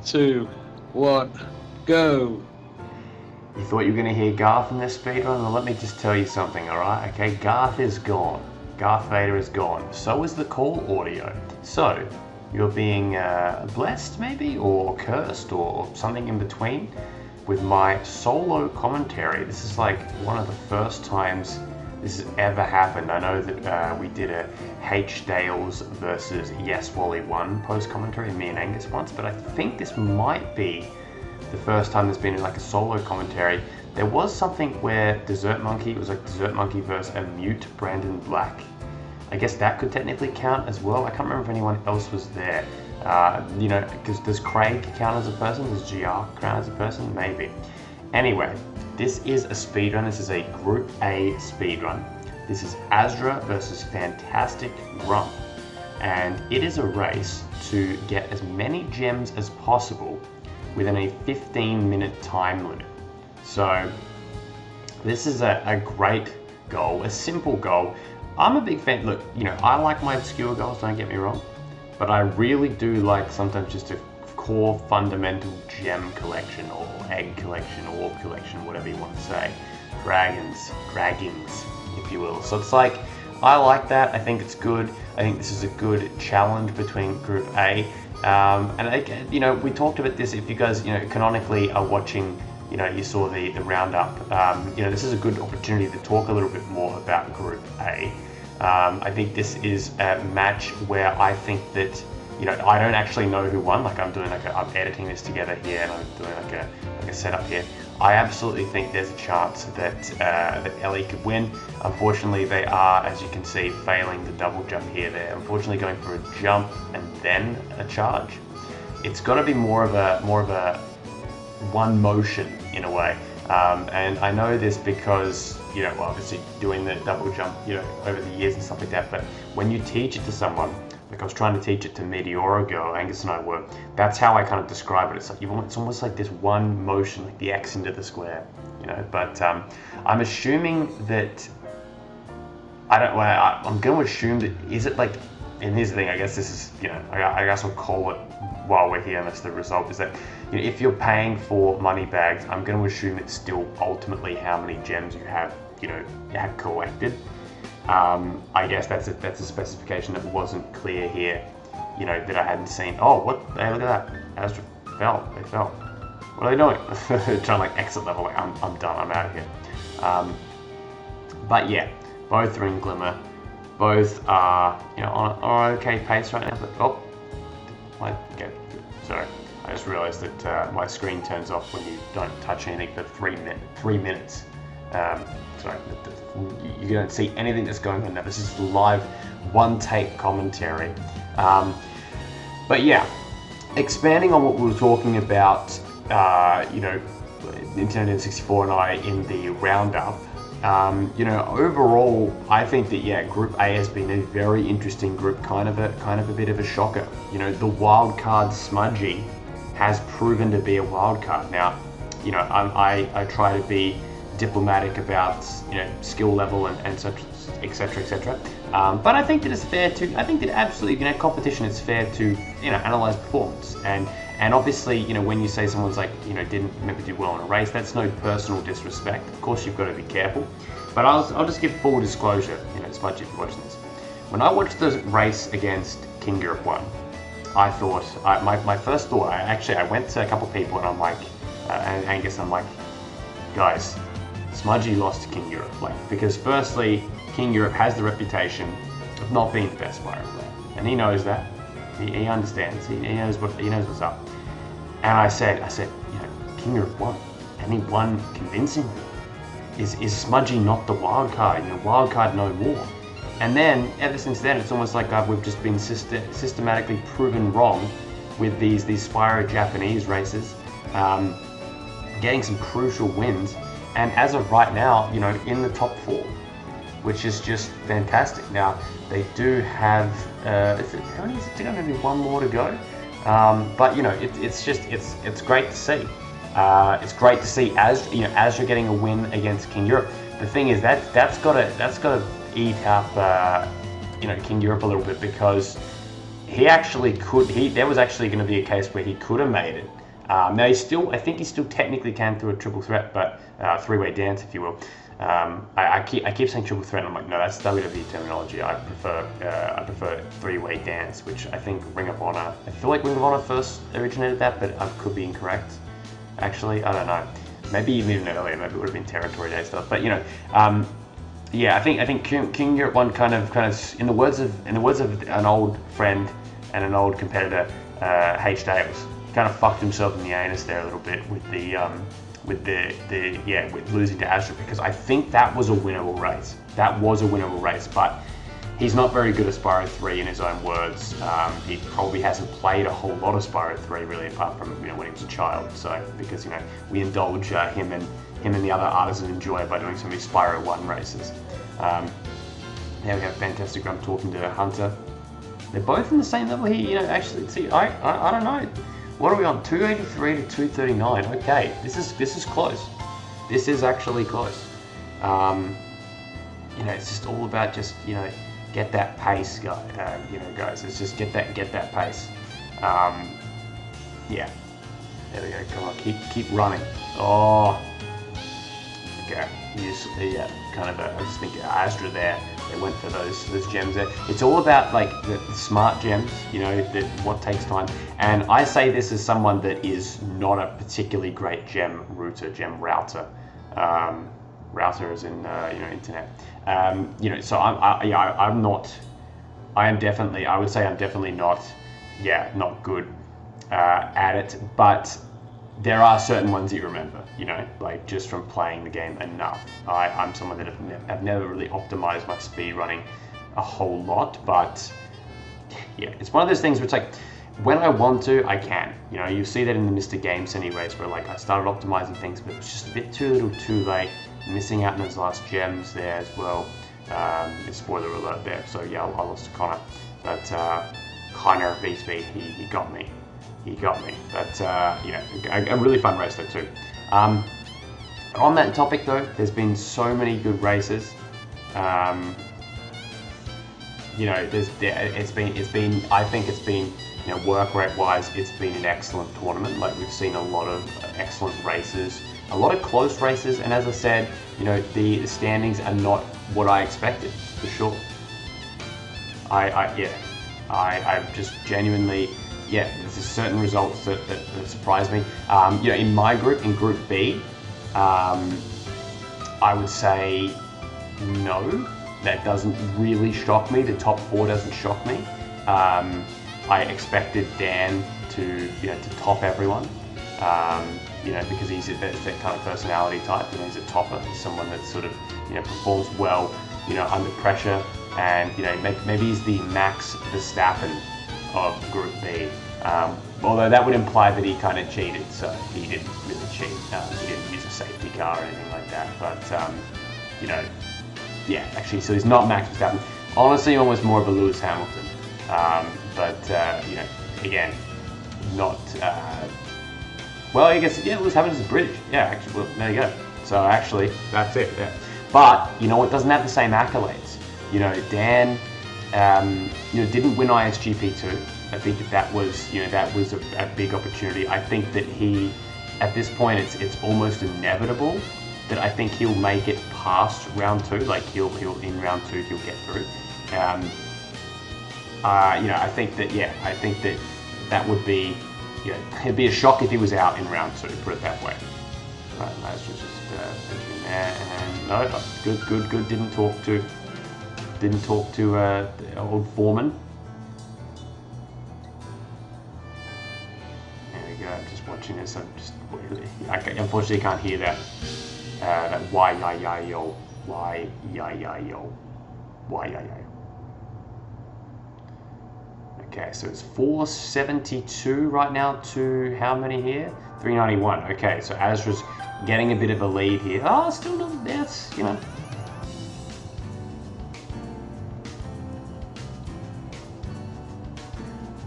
2, 1, go. You thought you were going to hear Garth in this speedrun? Well, let me just tell you something, alright? Okay, Garth is gone. Garth Vader is gone. So is the call audio. So, you're being blessed, maybe? Or cursed? Or something in between? With my solo commentary. This is like one of the first times this has ever happened. I know that we did a H. Dales versus Yes Wally 1 post commentary, me and Angus once, but I think this might be the first time there's been like a solo commentary. There was something where Desert Monkey, it was like Desert Monkey versus a mute Brandon Black. I guess that could technically count as well. I can't remember if anyone else was there. You know, because does Craig count as a person? Does GR count as a person? Maybe. Anyway, this is a speedrun. This is a Group A speedrun. This is Asdra versus Phantasticgrump. And it is a race to get as many gems as possible within a 15-minute time limit. So this is a great goal, a simple goal. I'm a big fan. Look, you know, I like my obscure goals, don't get me wrong, but I really do like sometimes just a core fundamental gem collection or egg collection, orb collection, whatever you want to say. Draggings, if you will. So it's like, I like that. I think it's good. I think this is a good challenge between Group A. And again, you know, we talked about this. If you guys, you know, canonically are watching, you know, you saw the roundup. You know, this is a good opportunity to talk a little bit more about Group A. I think this is a match where I think that, you know, I don't actually know who won. Like I'm editing this together here, and I'm doing like a setup here. I absolutely think there's a chance that that Ellie could win. Unfortunately, they are, as you can see, failing the double jump here. They're unfortunately going for a jump and then a charge. It's got to be more of a one motion in a way. And I know this because, you know, well, obviously doing the double jump, you know, over the years and stuff like that. But when you teach it to someone, like I was trying to teach it to Meteora Girl, Angus and I were, that's how I kind of describe it. It's like it's almost like this one motion, like the X into the square, you know. But I'm assuming that I'm going to assume that, is it like, and here's the thing, I guess this is, you know, I guess I'll call it while we're here, and that's the result, is that, you know, if you're paying for money bags, I'm going to assume it's still ultimately how many gems you have, you know, have collected. I guess that's a specification that wasn't clear here, you know, that I hadn't seen. Oh, what? Hey, look at that. Asdra fell. They fell. What are they doing? Trying to like exit level. Like I'm done. I'm out of here. But yeah, both are in Glimmer. Both are, you know, on an okay pace right now. But okay. Sorry. I just realised that my screen turns off when you don't touch anything for 3 minutes. Sorry, you don't see anything that's going on now. This is live, one-take commentary. But yeah, expanding on what we were talking about, you know, Nintendo 64 and I in the roundup, you know, overall, I think that, yeah, Group A has been a very interesting group, kind of a bit of a shocker. You know, the wild card Smudgy has proven to be a wild card. Now, you know, I try to be diplomatic about, you know, skill level and such, etc. But I think that it's fair to, I think that absolutely, you know, competition, it's fair to, you know, analyze performance. And obviously, you know, when you say someone's like, you know, didn't maybe do well in a race, that's no personal disrespect. Of course, you've got to be careful. But I'll just give full disclosure, you know, Smudgy, if you're watching this. When I watched the race against King Europe 1, I thought, my first thought, I went to a couple of people and I'm like, and Angus, I'm like, guys, Smudgy lost to King Europe, like, because firstly, King Europe has the reputation of not being the best Spyro player, and he knows that. He understands. He knows what's up. And I said, you know, King Europe won, and he won convincingly. Is Smudgy not the wild card? You know, wild card no more. And then ever since then, it's almost like we've just been systematically proven wrong with these Spyro Japanese races, getting some crucial wins. And as of right now, you know, in the top 4, which is just fantastic. Now, they do have, how many is it? Maybe one more to go. But, you know, it's great to see. It's great to see as you're getting a win against King Europe. The thing is that's got to eat up, you know, King Europe a little bit, because he actually could. There was actually going to be a case where he could have made it. Now I think he still technically can through a triple threat, but three-way dance, if you will. I keep saying triple threat, and I'm like, no, that's WWE terminology. I prefer three-way dance, which I think Ring of Honor. I feel like Ring of Honor first originated that, but I could be incorrect. Actually, I don't know. Maybe even earlier. Maybe it would have been territory day stuff. But you know, yeah, I think King Europe one kind of in the words of an old friend and an old competitor, H Dales, kind of fucked himself in the anus there a little bit with with losing to Asdra, because I think that was a winnable race. That was a winnable race, but he's not very good at Spyro 3 in his own words. He probably hasn't played a whole lot of Spyro 3 really, apart from when he was a child. So because we indulge him and the other artists enjoy by doing so many Spyro 1 races. There we have Phantasticgrump talking to Hunter. They're both in the same level here. Actually, see, I don't know. What are we on? 283 to 239. Okay, this is close. This is actually close. It's just all about get that pace, guys. It's just get that pace. Yeah. There we go. Come on, keep running. Oh. Okay. Yeah. Kind of I just think Asdra there. They went for those gems there. It's all about the smart gems, what takes time. And I say this as someone that is not a particularly great gem router. Router as in internet. So I'm not. I would say I'm definitely not good at it. But there are certain ones that you remember, just from playing the game enough. I'm someone that have never really optimized my speed running a whole lot, but yeah, it's one of those things where it's like, when I want to, I can. You see that in the Mr. Game City race where I started optimizing things, but it was just a bit too little too late, missing out on those last gems there as well. Spoiler alert there, so yeah, I lost to Connor, but Connor beats me, he got me. But a really fun race though too. On that topic though, there's been so many good races. I think it's been work rate wise, it's been an excellent tournament. We've seen a lot of excellent races, a lot of close races, and as I said, the standings are not what I expected for sure. I just genuinely. Yeah, there's certain results that surprise me. In my group, in Group B, I would say no. That doesn't really shock me. The top 4 doesn't shock me. I expected Dan to top everyone. Because he's that kind of personality type. He's a topper. He's someone that sort of performs well under pressure, and maybe he's the Max Verstappen of Group B. Although that would imply that he kind of cheated, so he didn't really cheat. He didn't use a safety car or anything like that. But yeah, actually, so he's not Max Verstappen. Honestly, almost more of a Lewis Hamilton. Again, not. Well, I guess Lewis Hamilton's British. Yeah, actually, well, there you go. So actually, that's it. Yeah. But it doesn't have the same accolades. Dan, didn't win ISGP2. I think that was a big opportunity. I think that he, at this point, it's almost inevitable that I think he'll make it past round 2. He'll in round 2 he'll get through. I think that would be, it'd be a shock if he was out in round 2. Put it that way. Right, that's just entering there, and no, good. Didn't talk to the old foreman. I'm just watching this. I unfortunately can't hear that. That why ya yo. Okay, so it's 472 right now to how many here? 391. Okay, so Asdra's getting a bit of a lead here. Oh, still not. That's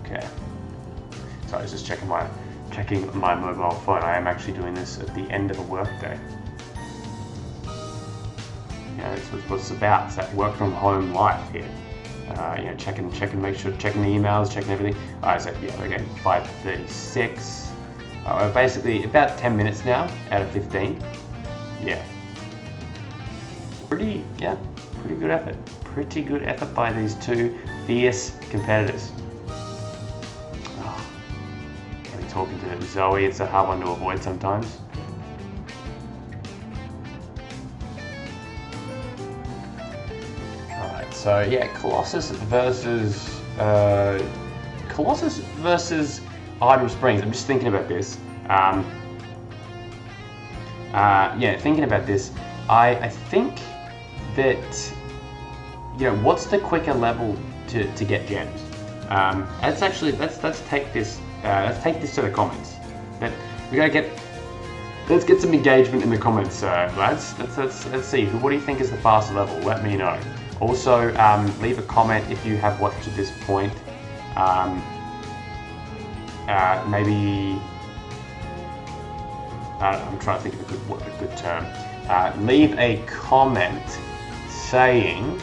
Okay. So I was just checking my mobile phone. I am actually doing this at the end of a work day. That's what it's about. It's that work from home life here. checking the emails, checking everything. All right, so yeah, we're getting 5:36. We're basically about 10 minutes now out of 15. Yeah. Pretty good effort. Pretty good effort by these two fierce competitors. Talking to Zoe, it's a hard one to avoid sometimes. Alright, so yeah, Colossus versus Idle Springs. I'm just thinking about this. Thinking about this, I think that, what's the quicker level to get gems? Let's take this. Let's take this to the comments. Let's get some engagement in the comments, lads. Let's see. What do you think is the faster level? Let me know. Also, leave a comment if you have watched at this point. Maybe I'm trying to think of a good term. Leave a comment saying.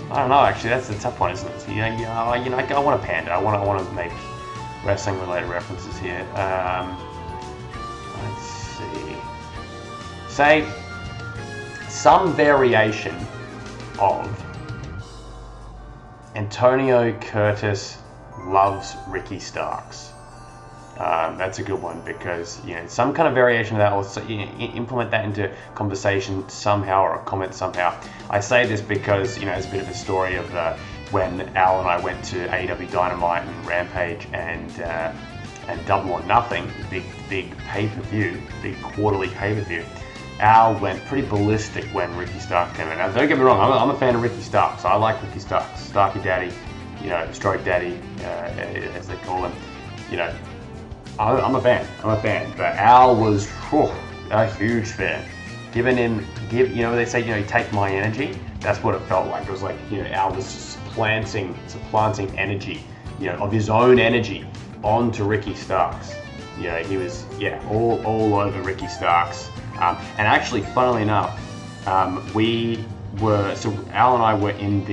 I don't know. Actually, that's a tough one, isn't it? I want a panda. I want to make wrestling-related references here. Let's see. Say some variation of Antonio Curtis loves Ricky Starks. That's a good one because some kind of variation of that, or implement that into conversation somehow or a comment somehow. I say this because it's a bit of a story of when Al and I went to AEW Dynamite and Rampage and Double or Nothing, big pay-per-view, big quarterly pay-per-view. Al went pretty ballistic when Ricky Starks came in. Now don't get me wrong, I'm a fan of Ricky Starks. I like Ricky Starks, Starky Daddy, Stroke Daddy, as they call him. I'm a fan, but Al was a huge fan. They say, take my energy. That's what it felt like. It was like, Al was supplanting energy, of his own energy onto Ricky Starks. He was, all over Ricky Starks. And actually, funnily enough, Al and I were in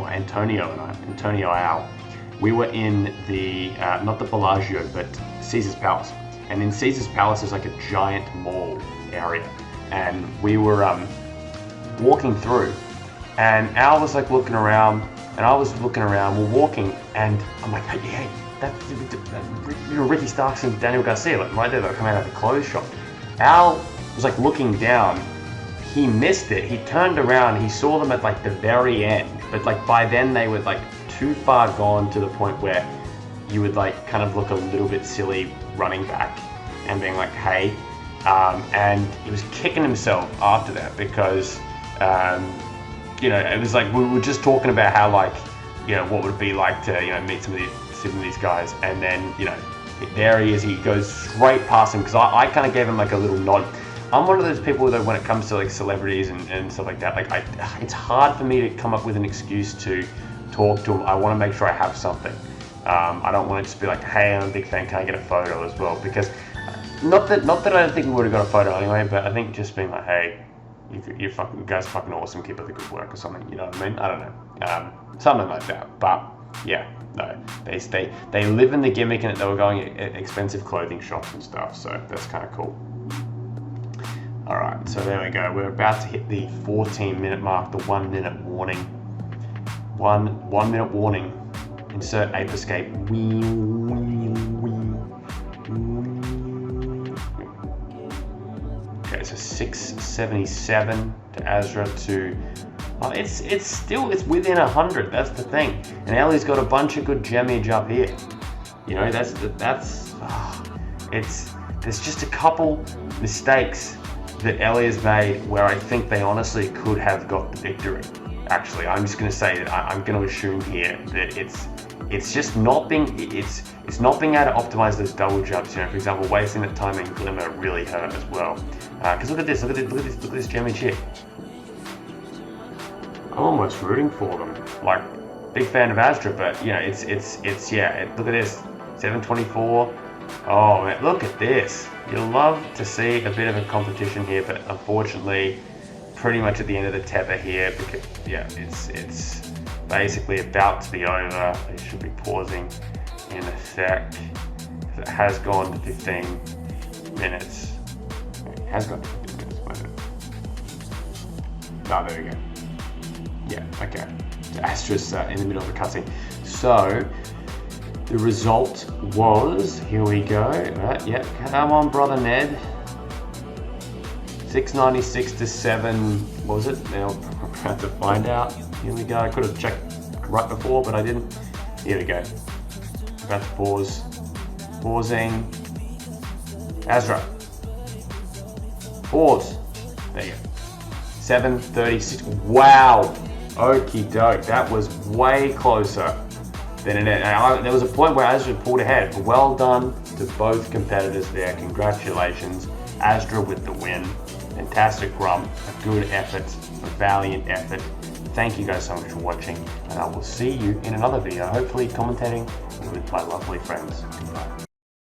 Antonio Al, we were in the, not the Bellagio, but Caesar's Palace. And in Caesar's Palace there's like a giant mall area. And we were walking through, and Al was like looking around, and I was looking around, we're walking, and I'm like, hey, that's Ricky Starks and Daniel Garcia, like right there, they come out of the clothes shop. Al was like looking down, he missed it, he turned around, he saw them at like the very end, but like by then they were like too far gone to the point where you would like kind of look a little bit silly running back and being like, hey, and he was kicking himself after that because, it was like, we were just talking about how like, what would it be like to, meet some of these guys, and then, there he is, he goes straight past him, because I kind of gave him like a little nod. I'm one of those people that when it comes to like celebrities and stuff like that, like it's hard for me to come up with an excuse to talk to them. I want to make sure I have something. I don't want to just be like, hey, I'm a big fan, can I get a photo as well? Because not that I don't think we would have got a photo anyway, but I think just being like, hey, you guys are fucking awesome, keep up the good work or something, you know what I mean? I don't know, something like that. But yeah, no, they live in the gimmick, and they were going at expensive clothing shops and stuff, so that's kind of cool. All right, so there we go. We're about to hit the 14-minute mark, the 1 minute warning. One minute warning. Insert ape escape. Okay, so 677 to Asdra to. Oh, it's within 100. That's the thing. And Ellie's got a bunch of good gemage up here. There's just a couple mistakes that Ellie has made where I think they honestly could have got the victory. Actually, I'm just going to say that I'm going to assume here that it's not being able to optimize those double jumps. For example, wasting that time in Glimmer really hurt as well. Because look at this gemage here. I'm almost rooting for them. Like, big fan of Asdra, but look at this, 724. Oh man, look at this. You'll love to see a bit of a competition here, but unfortunately, pretty much at the end of the tether here, because basically about to be over. They should be pausing in a sec. It has gone to 15 minutes. It has gone to 15 minutes. Wait a minute. Oh, there we go. Yeah, okay. So Astra's in the middle of a cutscene. So the result was, here we go. Right, yep, come on, brother Ned. 696 to 7. What was it? Now I'm about to find out. Here we go. I could have checked right before, but I didn't. Here we go. About to pause. Pausing. Asdra. Pause. There you go. 7:36. Wow. Okie doke. That was way closer than it. There was a point where Asdra pulled ahead. Well done to both competitors there. Congratulations. Asdra with the win. Phantasticgrump. A good effort. A valiant effort. Thank you guys so much for watching, and I will see you in another video, hopefully commentating with my lovely friends. Goodbye.